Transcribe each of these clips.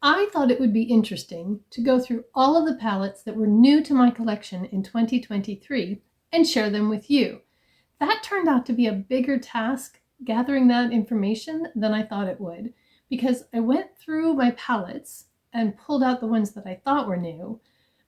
I thought it would be interesting to go through all of the palettes that were new to my collection in 2023 and share them with you. That turned out to be a bigger task, gathering that information, than I thought it would, because I went through my palettes and pulled out the ones that I thought were new,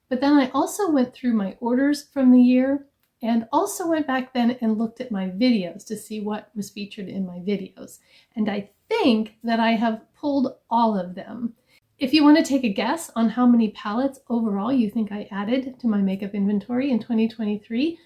but then I also went through my orders from the year and also went back then and looked at my videos to see what was featured in my videos. And I think that I have pulled all of them. If you want to take a guess on how many palettes overall you think I added to my makeup inventory in 2023,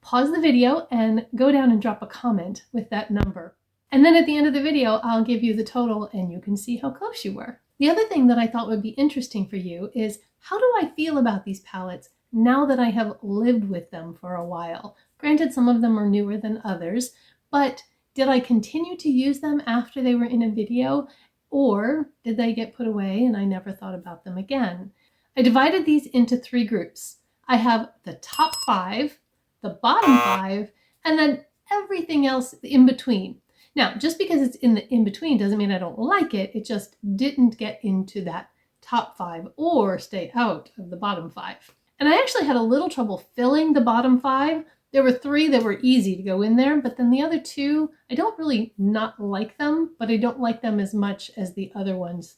pause the video and go down and drop a comment with that number. And then at the end of the video, I'll give you the total and you can see how close you were. The other thing that I thought would be interesting for you is, how do I feel about these palettes now that I have lived with them for a while? Granted, some of them are newer than others, but did I continue to use them after they were in a video, or did they get put away and I never thought about them again? I divided these into 3 groups. I have the top 5, the bottom 5, and then everything else in between. Now, just because it's in the in-between doesn't mean I don't like it. It just didn't get into that top 5 or stay out of the bottom 5. And I actually had a little trouble filling the bottom 5. There were 3 that were easy to go in there, but then the other 2, I don't really not like them, but I don't like them as much as the other ones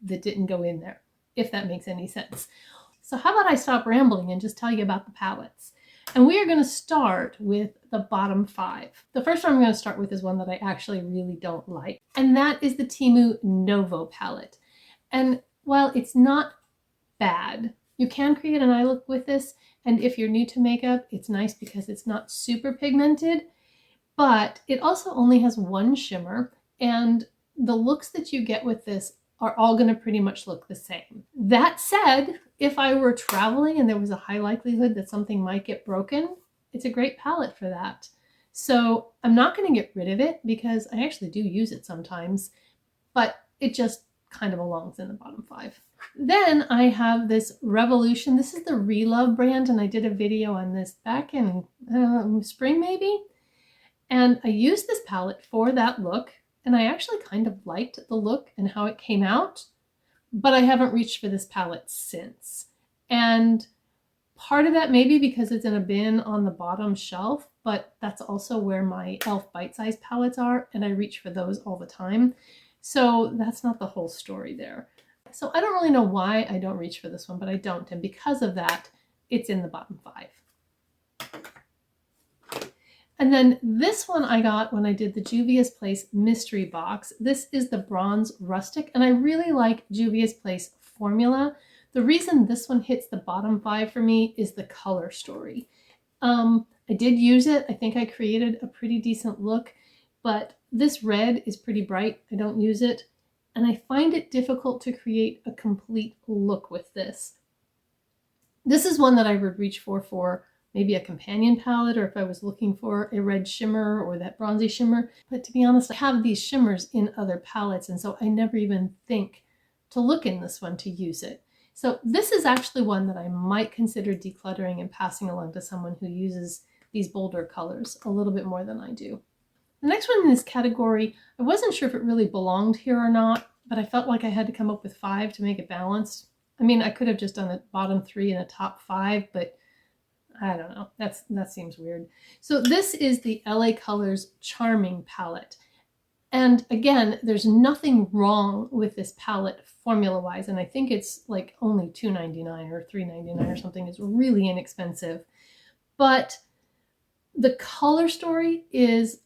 that didn't go in there, if that makes any sense. So how about I stop rambling and just tell you about the palettes? And we are going to start with the bottom 5. The first one I'm going to start with is one that I actually really don't like, and that is the Temu Nobu palette. And while it's not bad, you can create an eye look with this, and if you're new to makeup, it's nice because it's not super pigmented, but it also only has 1 shimmer, and the looks that you get with this are all going to pretty much look the same. That said, if I were traveling and there was a high likelihood that something might get broken, it's a great palette for that. So I'm not going to get rid of it because I actually do use it sometimes, but it just kind of belongs in the bottom 5. Then I have this Revolution. This is the Relove brand, and I did a video on this back in spring maybe. And I used this palette for that look, and I actually kind of liked the look and how it came out, but I haven't reached for this palette since. And part of that maybe because it's in a bin on the bottom shelf, but that's also where my e.l.f. bite-size palettes are, and I reach for those all the time. So that's not the whole story there. So I don't really know why I don't reach for this one, but I don't. And because of that, it's in the bottom 5. And then this one I got when I did the Juvia's Place mystery box. This is the Bronze Rustic, and I really like Juvia's Place formula. The reason this one hits the bottom 5 for me is the color story. I did use it. I think I created a pretty decent look, but this red is pretty bright. I don't use it, and I find it difficult to create a complete look with this. This is one that I would reach for maybe a companion palette, or if I was looking for a red shimmer or that bronzy shimmer. But to be honest, I have these shimmers in other palettes, and so I never even think to look in this one to use it. So this is actually one that I might consider decluttering and passing along to someone who uses these bolder colors a little bit more than I do. The next one in this category, I wasn't sure if it really belonged here or not, but I felt like I had to come up with 5 to make it balanced. I mean, I could have just done a bottom 3 and a top 5, but I don't know. That seems weird. So this is the LA Colors Charming palette. And again, there's nothing wrong with this palette formula-wise, and I think it's like only $2.99 or $3.99 or something. It's really inexpensive. But the color story is,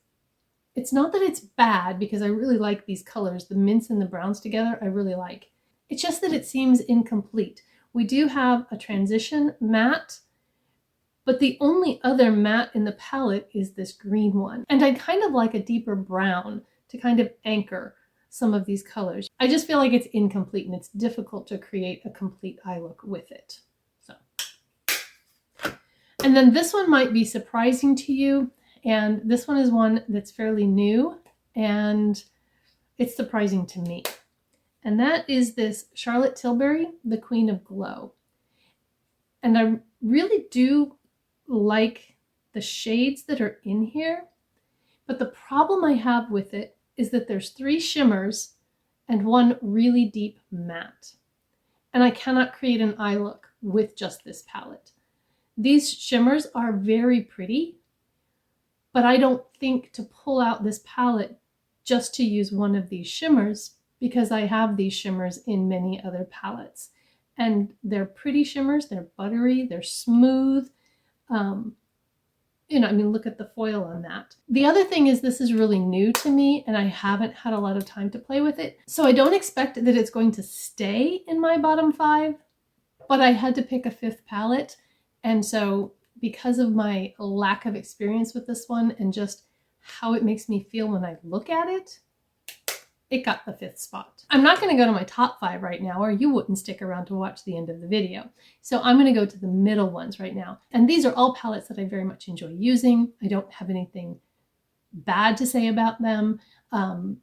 it's not that it's bad, because I really like these colors. The mints and the browns together, I really like. It's just that it seems incomplete. We do have a transition matte, but the only other matte in the palette is this green one. And I kind of like a deeper brown to kind of anchor some of these colors. I just feel like it's incomplete and it's difficult to create a complete eye look with it. So, and then this one might be surprising to you. And this one is one that's fairly new and it's surprising to me. And that is this Charlotte Tilbury, the Queen of Glow. And I really do like the shades that are in here, but the problem I have with it is that there's 3 shimmers and one really deep matte. And I cannot create an eye look with just this palette. These shimmers are very pretty, but I don't think to pull out this palette just to use one of these shimmers, because I have these shimmers in many other palettes. And they're pretty shimmers, they're buttery, they're smooth. You know, I mean, look at the foil on that. The other thing is this is really new to me and I haven't had a lot of time to play with it. So I don't expect that it's going to stay in my bottom 5, but I had to pick a 5th palette. And so because of my lack of experience with this one and just how it makes me feel when I look at it, it got the 5th spot. I'm not going to go to my top 5 right now, or you wouldn't stick around to watch the end of the video. So I'm going to go to the middle ones right now. And these are all palettes that I very much enjoy using. I don't have anything bad to say about them.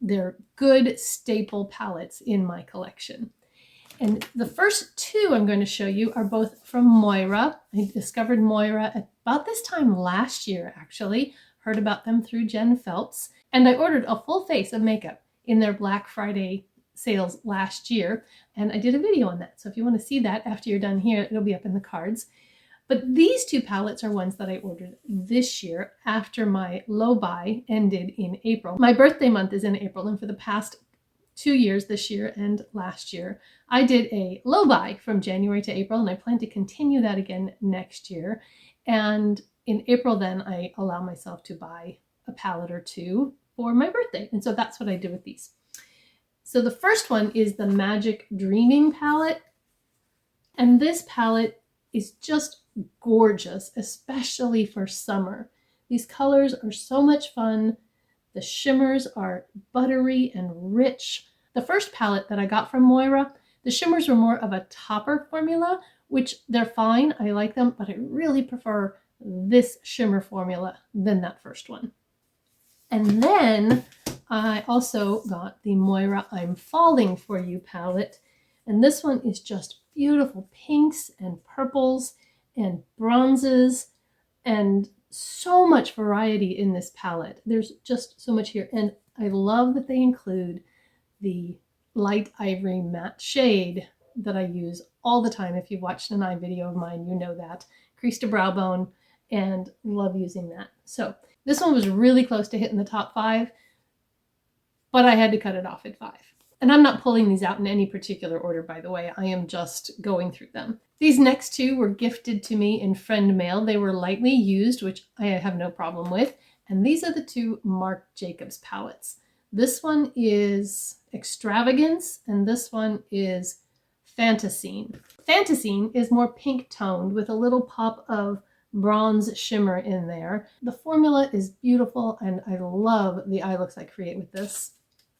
They're good staple palettes in my collection. And the first 2 I'm going to show you are both from Moira. I discovered Moira at about this time last year, actually. Heard about them through Jen Phelps. And I ordered a full face of makeup in their Black Friday sales last year. And I did a video on that. So if you want to see that after you're done here, it'll be up in the cards. But these 2 palettes are ones that I ordered this year after my low buy ended in April. My birthday month is in April, and for the past 2 years, this year and last year, I did a low buy from January to April, and I plan to continue that again next year. And in April then I allow myself to buy a palette or 2 for my birthday. And so that's what I did with these. So the first one is the Magic Dreaming palette. And this palette is just gorgeous, especially for summer. These colors are so much fun. The shimmers are buttery and rich. The first palette that I got from Moira, the shimmers were more of a topper formula, which they're fine. I like them, but I really prefer this shimmer formula than that first one. And then I also got the Moira I'm Falling For You palette. And this one is just beautiful pinks and purples and bronzes and so much variety in this palette. There's just so much here. And I love that they include the light ivory matte shade that I use all the time. If you've watched an eye video of mine, you know that. Crease to brow bone, and love using that. So this one was really close to hitting the top 5, but I had to cut it off at 5. And I'm not pulling these out in any particular order, by the way. I am just going through them. These next 2 were gifted to me in friend mail. They were lightly used, which I have no problem with. And these are the 2 Marc Jacobs palettes. This one is Extravagance, and this one is Fantasine. Fantasine is more pink toned with a little pop of bronze shimmer in there. The formula is beautiful, and I love the eye looks I create with this.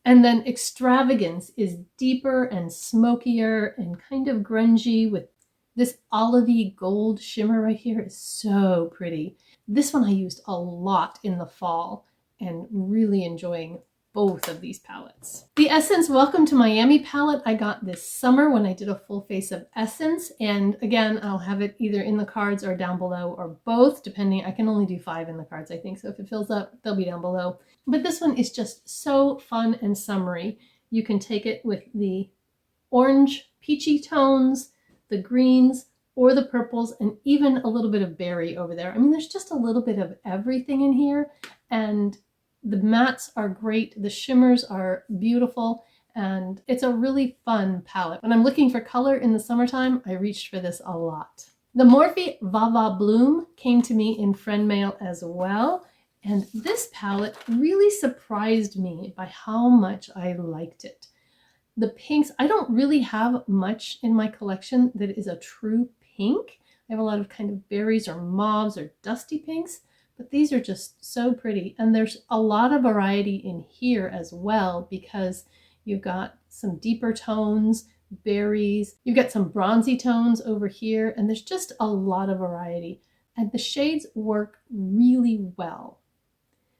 And then Extravagance is deeper and smokier and kind of grungy with this olivey gold shimmer right here. Is so pretty. This one I used a lot in the fall and really enjoying both of these palettes. The Essence Welcome to Miami palette I got this summer when I did a full face of Essence. And again, I'll have it either in the cards or down below or both, depending. I can only do 5 in the cards, I think. So if it fills up, they'll be down below. But this one is just so fun and summery. You can take it with the orange peachy tones, the greens, or the purples, and even a little bit of berry over there. I mean, there's just a little bit of everything in here. And the mattes are great. The shimmers are beautiful. And it's a really fun palette. When I'm looking for color in the summertime, I reached for this a lot. The Morphe Vava Bloom came to me in friend mail as well. And this palette really surprised me by how much I liked it. The pinks, I don't really have much in my collection that is a true pink. I have a lot of kind of berries or mauves or dusty pinks, but these are just so pretty. And there's a lot of variety in here as well, because you've got some deeper tones, berries, you've got some bronzy tones over here, and there's just a lot of variety. And the shades work really well.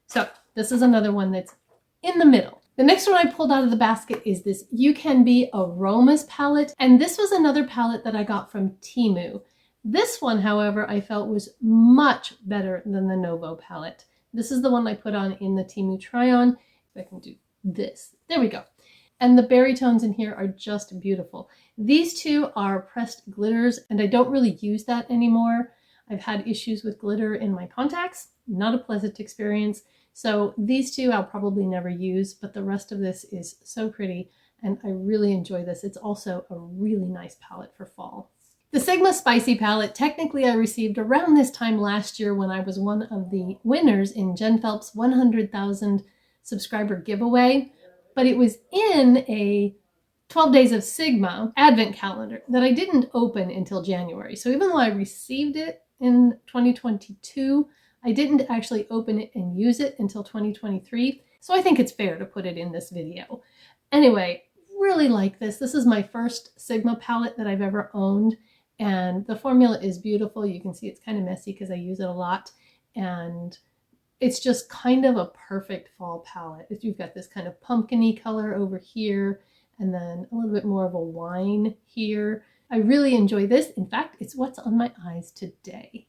So this is another one that's in the middle. The next one I pulled out of the basket is this You Can Be Aromas palette. And this was another palette that I got from Temu. This one, however, I felt was much better than the Nobu palette. This is the one I put on in the Temu try-on. If I can do this. There we go. And the berry tones in here are just beautiful. These two are pressed glitters, and I don't really use that anymore. I've had issues with glitter in my contacts, not a pleasant experience. So these two I'll probably never use, but the rest of this is so pretty, and I really enjoy this. It's also a really nice palette for fall. The Sigma Spicy palette, technically I received around this time last year when I was one of the winners in Jen Phelps' 100,000 subscriber giveaway, but it was in a 12 Days of Sigma advent calendar that I didn't open until January. So even though I received it in 2022, I didn't actually open it and use it until 2023. So I think it's fair to put it in this video. Anyway, really like this. This is my first Sigma palette that I've ever owned. And the formula is beautiful. You can see it's kind of messy because I use it a lot. And it's just kind of a perfect fall palette. You've got this kind of pumpkin-y color over here, and then a little bit more of a wine here. I really enjoy this. In fact, it's what's on my eyes today.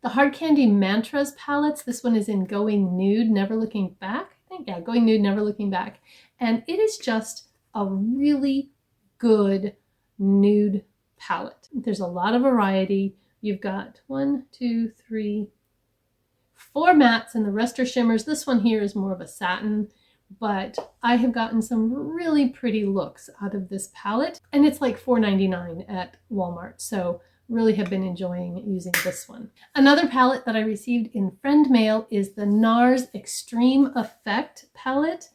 The Hard Candy Mantras palettes, this one is in Going Nude, Never Looking Back. I think, yeah, Going Nude, Never Looking Back. And it is just a really good nude palette. There's a lot of variety. You've got 1, 2, 3, 4 mattes, and the rest are shimmers. This one here is more of a satin, but I have gotten some really pretty looks out of this palette, and it's like $4.99 at Walmart, so really have been enjoying using this one. Another palette that I received in friend mail is the NARS Extreme Effect palette,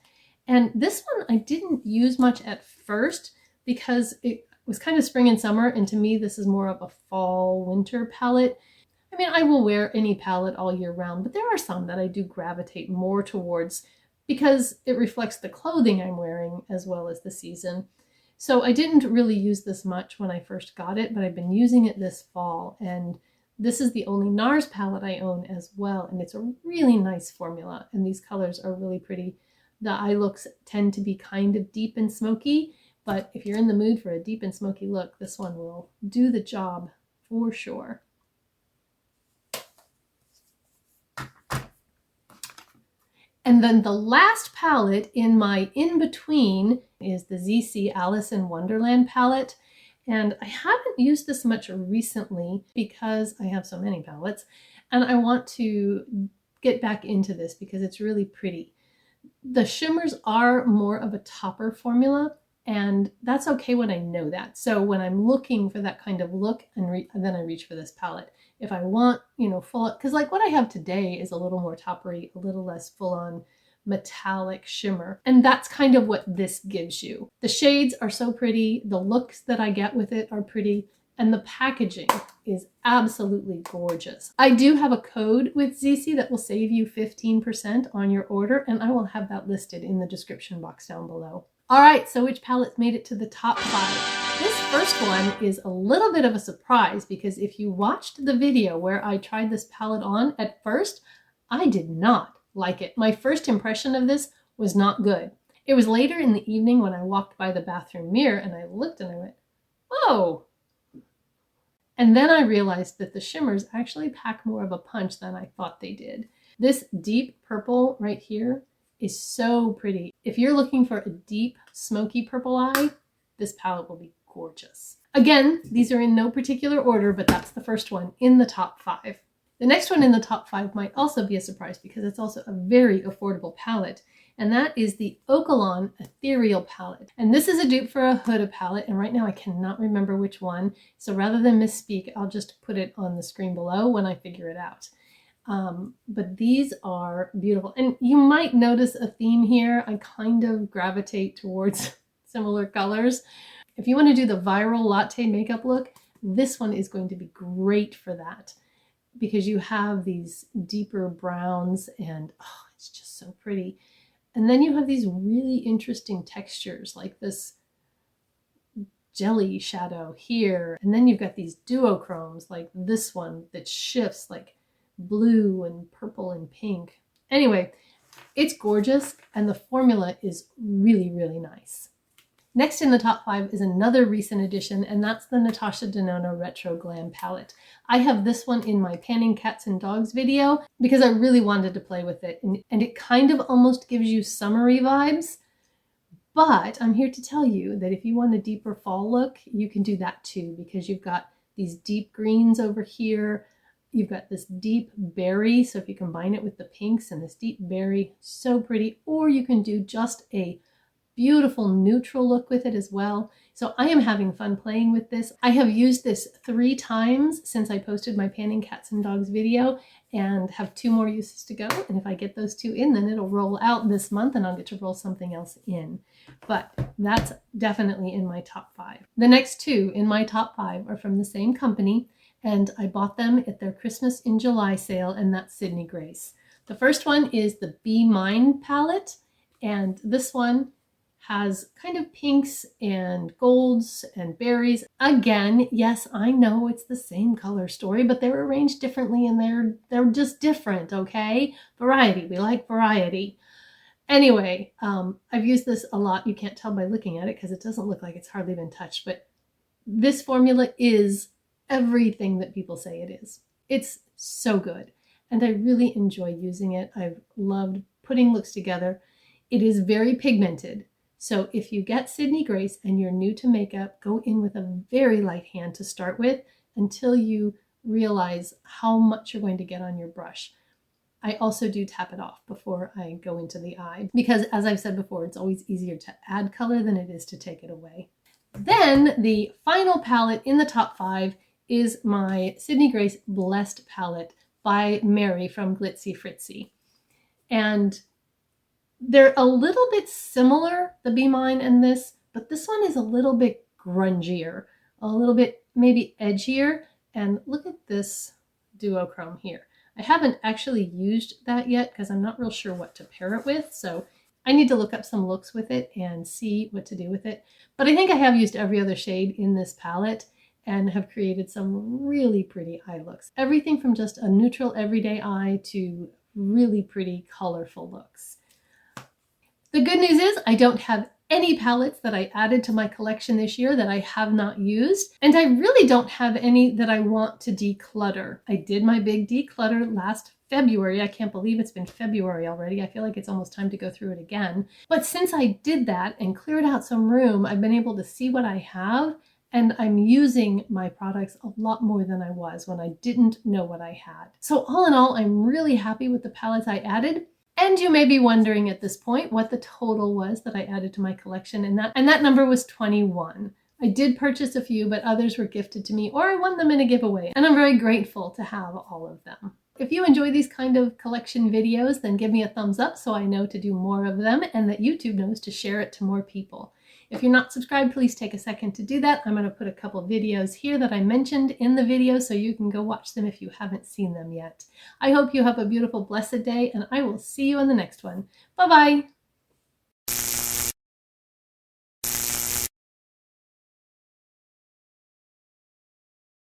and this one I didn't use much at first because it was kind of spring and summer, and to me this is more of a fall winter palette. I mean, I will wear any palette all year round, but there are some that I do gravitate more towards because it reflects the clothing I'm wearing as well as the season. So I didn't really use this much when I first got it, but I've been using it this fall, and this is the only NARS palette I own as well, and it's a really nice formula, and these colors are really pretty. The eye looks tend to be kind of deep and smoky, but if you're in the mood for a deep and smoky look, this one will do the job for sure. And then the last palette in my in-between is the Zeesea Alice in Wonderland palette. And I haven't used this much recently because I have so many palettes, and I want to get back into this because it's really pretty. The shimmers are more of a topper formula, and that's okay when I know that. So when I'm looking for that kind of look, and then I reach for this palette. If I want, you know, full, because like what I have today is a little more toppery, a little less full-on metallic shimmer. And that's kind of what this gives you. The shades are so pretty. The looks that I get with it are pretty. And the packaging is absolutely gorgeous. I do have a code with Zeesea that will save you 15% on your order, and I will have that listed in the description box down below. All right, so which palettes made it to the top 5? This first one is a little bit of a surprise because if you watched the video where I tried this palette on, at first, I did not like it. My first impression of this was not good. It was later in the evening when I walked by the bathroom mirror and I looked and I went, oh. And then I realized that the shimmers actually pack more of a punch than I thought they did. This deep purple right here is so pretty. If you're looking for a deep smoky purple eye, this palette will be gorgeous. Again, these are in no particular order, but that's the first one in the top 5. The next one in the top 5 might also be a surprise because it's also a very affordable palette, and that is the Okalon Ethereal palette. And this is a dupe for a Huda palette, and right now I cannot remember which one, so rather than misspeak, I'll just put it on the screen below when I figure it out. But these are beautiful, and you might notice a theme here. I kind of gravitate towards similar colors. If you want to do the viral latte makeup look, this one is going to be great for that because you have these deeper browns and oh, it's just so pretty. And then you have these really interesting textures like this jelly shadow here. And then you've got these duochromes like this one that shifts like blue and purple and pink. Anyway, it's gorgeous and the formula is really, really nice. Next in the top 5 is another recent addition, and that's the Natasha Denona Retro Glam palette. I have this one in my Panning Cats and Dogs video because I really wanted to play with it, and it kind of almost gives you summery vibes, But I'm here to tell you that if you want a deeper fall look, you can do that too, because you've got these deep greens over here. You've got this deep berry, so if you combine it with the pinks and this deep berry, so pretty. Or you can do just a beautiful neutral look with it as well. So I am having fun playing with this. I have used this 3 times since I posted my panning cats and dogs video and have 2 more uses to go. And if I get those 2 in, then it'll roll out this month and I'll get to roll something else in. But that's definitely in my top 5. The next 2 in my top 5 are from the same company, and I bought them at their Christmas in July sale, and that's Sydney Grace. The first one is the Be Mine palette, and this one has kind of pinks and golds and berries. Again, yes, I know it's the same color story, but they're arranged differently and they're just different, okay? Variety, we like variety. Anyway, I've used this a lot. You can't tell by looking at it because it doesn't look like it's hardly been touched, but this formula is everything that people say it is. It's so good, and I really enjoy using it. I've loved putting looks together. It is very pigmented. So if you get Sydney Grace and you're new to makeup, go in with a very light hand to start with until you realize how much you're going to get on your brush. I also do tap it off before I go into the eye because, as I've said before, it's always easier to add color than it is to take it away. Then the final palette in the top 5 is my Sydney Grace Blessed palette by Mary from Glitzy Fritzy. And they're a little bit similar, the Be Mine and this, but this one is a little bit grungier, a little bit maybe edgier. And look at this duochrome here. I haven't actually used that yet because I'm not real sure what to pair it with. So I need to look up some looks with it and see what to do with it. But I think I have used every other shade in this palette and have created some really pretty eye looks. Everything from just a neutral everyday eye to really pretty colorful looks. The good news is I don't have any palettes that I added to my collection this year that I have not used, and I really don't have any that I want to declutter. I did my big declutter last February. I can't believe it's been February already. I feel like it's almost time to go through it again. But since I did that and cleared out some room, I've been able to see what I have, and I'm using my products a lot more than I was when I didn't know what I had. So all in all, I'm really happy with the palettes I added. And you may be wondering at this point what the total was that I added to my collection, and that number was 21. I did purchase a few, but others were gifted to me or I won them in a giveaway, and I'm very grateful to have all of them. If you enjoy these kind of collection videos, then give me a thumbs up so I know to do more of them and that YouTube knows to share it to more people. If you're not subscribed, please take a second to do that. I'm going to put a couple videos here that I mentioned in the video so you can go watch them if you haven't seen them yet. I hope you have a beautiful, blessed day, and I will see you in the next one. Bye-bye.